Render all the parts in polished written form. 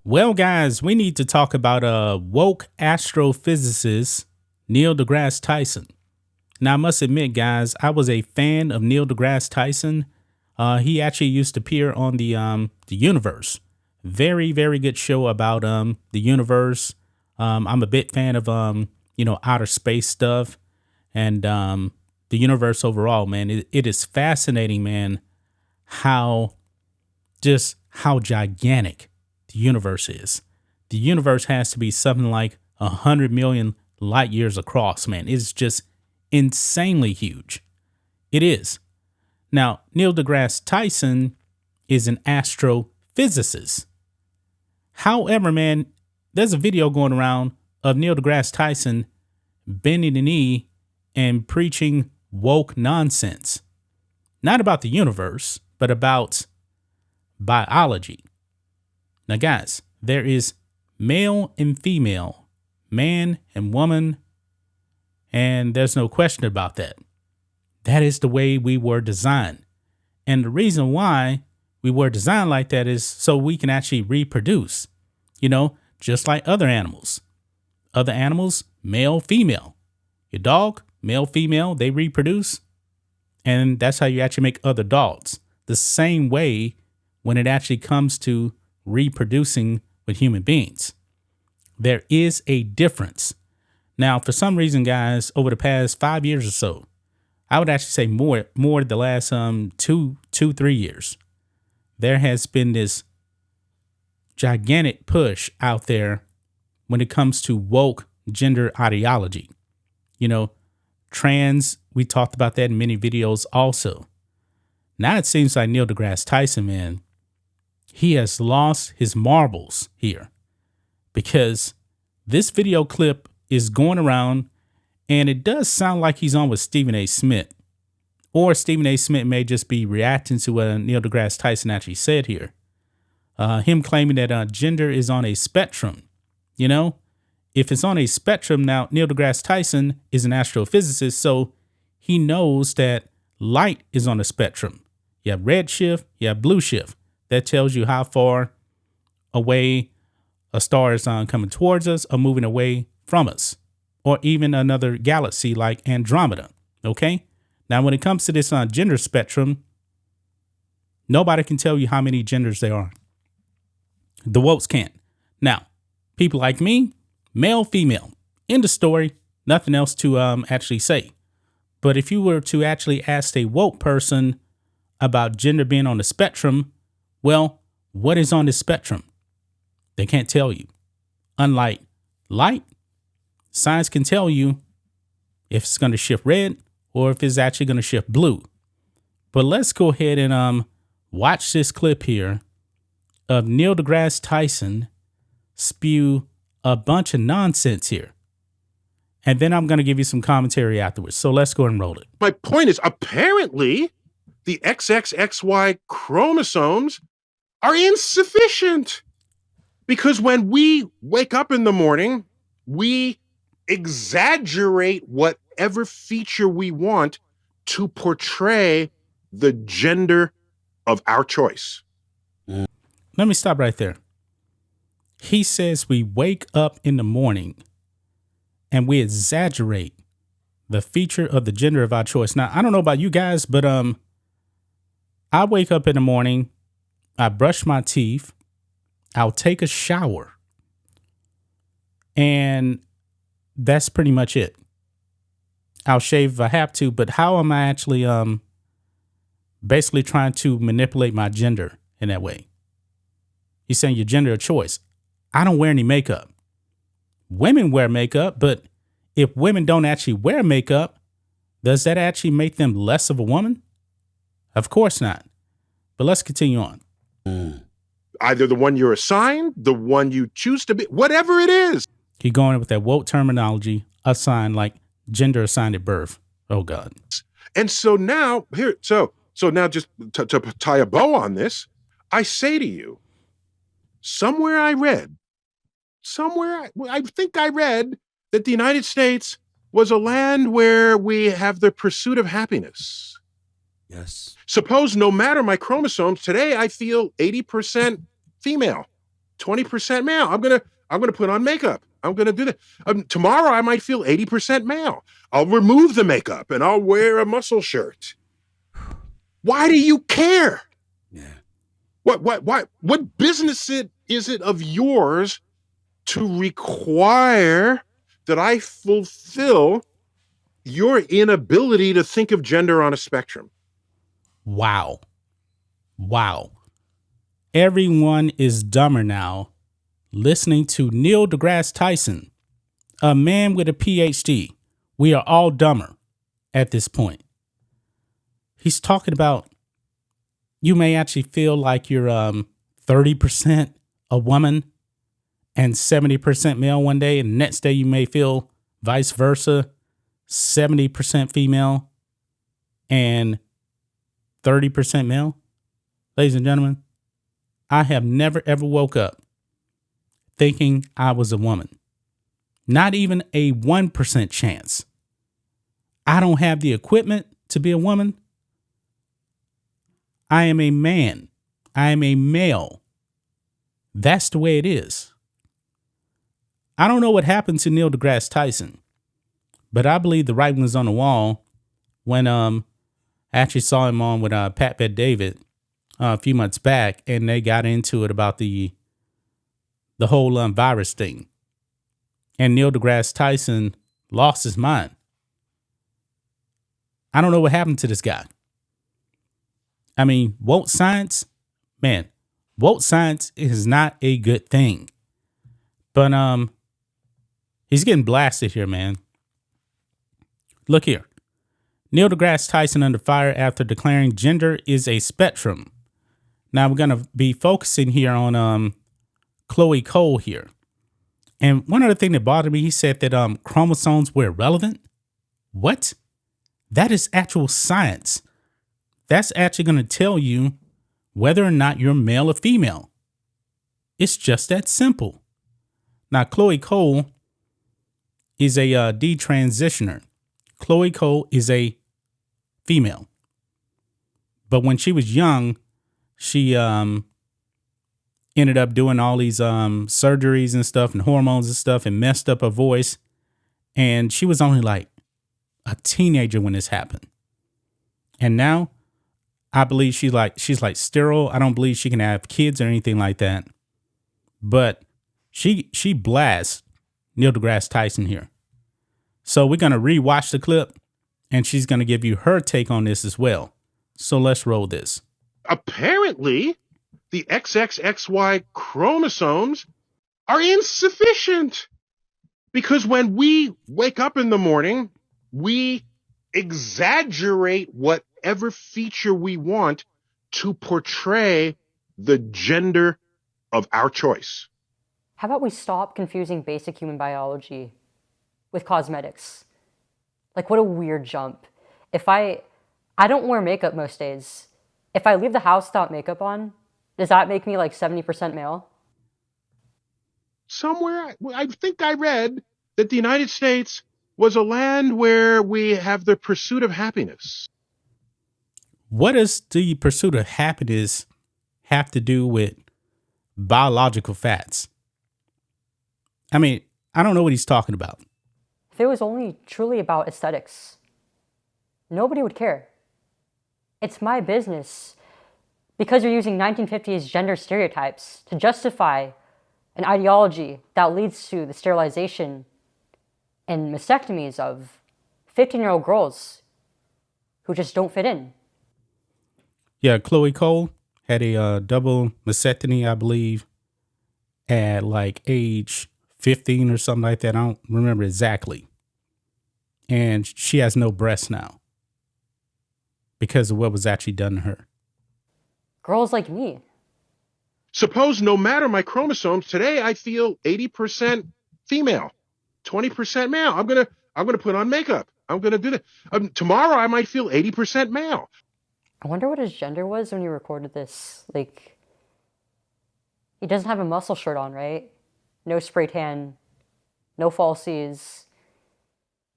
Well, guys, we need to talk about woke astrophysicist Neil deGrasse Tyson. Now, I must admit, guys, I was a fan of Neil deGrasse Tyson. He actually used to appear on the Universe. Very, very good show about the universe. I'm a big fan of outer space stuff and the universe overall. Man, it is fascinating, man. How gigantic the universe is. The universe has to be something like 100 million light years across, man. It's just insanely huge. It is. Now, Neil deGrasse Tyson is an astrophysicist. However, man, there's a video going around of Neil deGrasse Tyson bending the knee and preaching woke nonsense. Not about the universe, but about biology. Now, guys, there is male and female, man and woman, and there's no question about that. That is the way we were designed. And the reason why we were designed like that is so we can actually reproduce, just like other animals. Other animals, male, female. Your dog, male, female, they reproduce. And that's how you actually make other dogs. The same way when it actually comes to reproducing with human beings. There is a difference. Now, for some reason, guys, over the past 5 years or so, I would actually say more the last 3 years, there has been this gigantic push out there when it comes to woke gender ideology. Trans, we talked about that in many videos also. Now it seems like Neil deGrasse Tyson, man, he has lost his marbles here because this video clip is going around and it does sound like he's on with Stephen A. Smith. Or Stephen A. Smith may just be reacting to what Neil deGrasse Tyson actually said here. Him claiming that gender is on a spectrum. If it's on a spectrum, now Neil deGrasse Tyson is an astrophysicist, so he knows that light is on a spectrum. You have red shift, you have blue shift. That tells you how far away a star is coming towards us or moving away from us, or even another galaxy like Andromeda. Okay. Now, when it comes to this gender spectrum, nobody can tell you how many genders there are. The wokes can't. Now, people like me, male, female, end of story, nothing else to actually say. But if you were to actually ask a woke person about gender being on the spectrum, well, what is on the spectrum? They can't tell you. Unlike light, science can tell you if it's going to shift red or if it's actually going to shift blue. But let's go ahead and watch this clip here of Neil deGrasse Tyson spew a bunch of nonsense here. And then I'm going to give you some commentary afterwards. So let's go and roll it. My point is, apparently, the XXXY chromosomes are insufficient. Because when we wake up in the morning, we exaggerate whatever feature we want to portray the gender of our choice. Let me stop right there. He says we wake up in the morning and we exaggerate the feature of the gender of our choice. Now, I don't know about you guys, but I wake up in the morning, I brush my teeth, I'll take a shower, and that's pretty much it. I'll shave if I have to, but how am I actually basically trying to manipulate my gender in that way? He's saying your gender of choice. I don't wear any makeup. Women wear makeup, but if women don't actually wear makeup, does that actually make them less of a woman? Of course not. But let's continue on. Either the one you're assigned, the one you choose to be, whatever it is. Keep going with that woke terminology, assigned, like gender assigned at birth. Oh, God. And so now, so now just to tie a bow on this, I say to you, I think I read that the United States was a land where we have the pursuit of happiness. Yes. Suppose no matter my chromosomes, today I feel 80% female. 20% male. I'm gonna put on makeup. I'm gonna do that. Tomorrow I might feel 80% male. I'll remove the makeup and I'll wear a muscle shirt. Why do you care? Yeah. What business is it of yours to require that I fulfill your inability to think of gender on a spectrum? Wow. Everyone is dumber now listening to Neil deGrasse Tyson, a man with a PhD. We are all dumber at this point. He's talking about you may actually feel like you're 30% a woman and 70% male one day, and the next day you may feel vice versa, 70% female and 30% male. Ladies and gentlemen, I have never ever woke up thinking I was a woman. Not even a 1% chance. I don't have the equipment to be a woman. I am a man. I am a male. That's the way it is. I don't know what happened to Neil deGrasse Tyson, but I believe the writing was on the wall when I actually saw him on with Pat Bet David a few months back, and they got into it about the whole virus thing. And Neil deGrasse Tyson lost his mind. I don't know what happened to this guy. I mean, woke science, man, woke science is not a good thing. But he's getting blasted here, man. Look here. Neil deGrasse Tyson under fire after declaring gender is a spectrum. Now we're going to be focusing here on Chloe Cole here. And one other thing that bothered me, he said that chromosomes were irrelevant. What? That is actual science. That's actually going to tell you whether or not you're male or female. It's just that simple. Now, Chloe Cole is a detransitioner. Chloe Cole is a female. But when she was young, she ended up doing all these surgeries and stuff and hormones and stuff and messed up her voice. And she was only like a teenager when this happened. And now I believe she's like sterile. I don't believe she can have kids or anything like that. But she blasts Neil deGrasse Tyson here. So we're going to rewatch the clip and she's going to give you her take on this as well. So let's roll this. Apparently, the XXXY chromosomes are insufficient because when we wake up in the morning, we exaggerate whatever feature we want to portray the gender of our choice. How about we stop confusing basic human biology with cosmetics? Like, what a weird jump. If I don't wear makeup most days. If I leave the house without makeup on, does that make me like 70% male? Somewhere, I think I read that the United States was a land where we have the pursuit of happiness. What does the pursuit of happiness have to do with biological facts? I mean, I don't know what he's talking about. If it was only truly about aesthetics, nobody would care. It's my business because you're using 1950s gender stereotypes to justify an ideology that leads to the sterilization and mastectomies of 15-year-old girls who just don't fit in. Yeah, Chloe Cole had a double mastectomy, I believe, at like age 15 or something like that. I don't remember exactly. And she has no breasts now because of what was actually done to her. Girls like me. Suppose no matter my chromosomes, today I feel 80% female, 20% male. I'm gonna put on makeup. I'm gonna do that. Tomorrow I might feel 80% male. I wonder what his gender was when he recorded this. Like, he doesn't have a muscle shirt on, right? No spray tan, no falsies.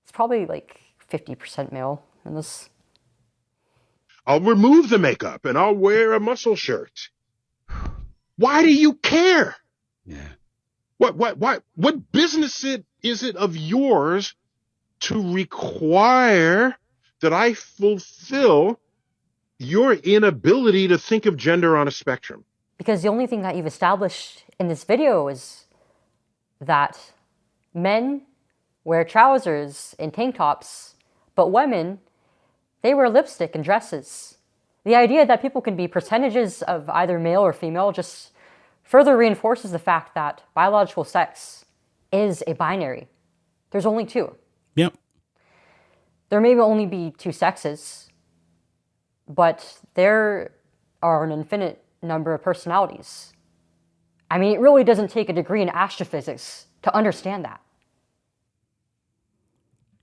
It's probably like 50% male in this. I'll remove the makeup and I'll wear a muscle shirt. Why do you care? Yeah. What business is it of yours to require that I fulfill your inability to think of gender on a spectrum? Because the only thing that you've established in this video is that men wear trousers and tank tops, but women, they wear lipstick and dresses. The idea that people can be percentages of either male or female just further reinforces the fact that biological sex is a binary. There's only two. Yep. There may only be two sexes, but there are an infinite number of personalities. I mean, it really doesn't take a degree in astrophysics to understand that.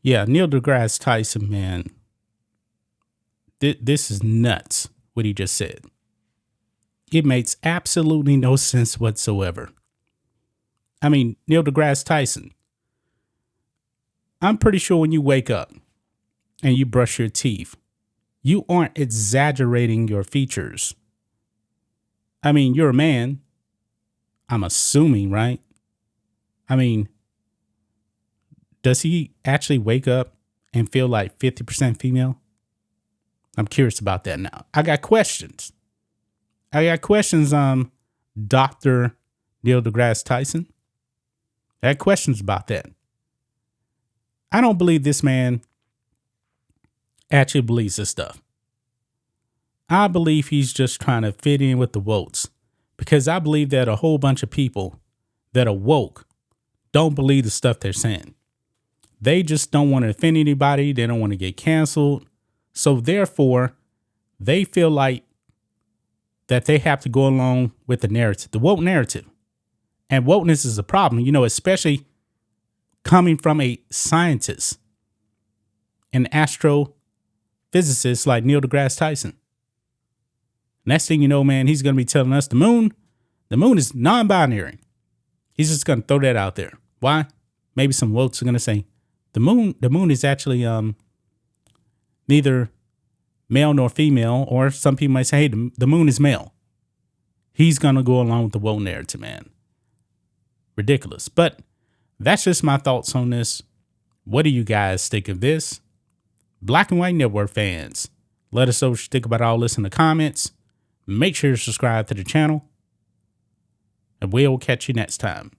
Yeah, Neil deGrasse Tyson, man. This is nuts, what he just said. It makes absolutely no sense whatsoever. I mean, Neil deGrasse Tyson, I'm pretty sure when you wake up and you brush your teeth, you aren't exaggerating your features. I mean, you're a man. I'm assuming, right? I mean, does he actually wake up and feel like 50% female? I'm curious about that now. I got questions. Dr. Neil deGrasse Tyson. I had questions about that. I don't believe this man actually believes this stuff. I believe he's just trying to fit in with the wokes, because I believe that a whole bunch of people that are woke don't believe the stuff they're saying. They just don't want to offend anybody. They don't want to get canceled. So therefore, they feel like that they have to go along with the narrative, the woke narrative. And wokeness is a problem, especially coming from a scientist, an astrophysicist like Neil deGrasse Tyson. Next thing you know, man, he's going to be telling us the moon is non-binary. He's just going to throw that out there. Why? Maybe some wokes are going to say the moon is actually neither male nor female, or some people might say, hey, the moon is male. He's going to go along with the woke narrative, man. Ridiculous. But that's just my thoughts on this. What do you guys think of this? Black and White Network fans, let us know what you think about all this in the comments. Make sure to subscribe to the channel, and we'll catch you next time.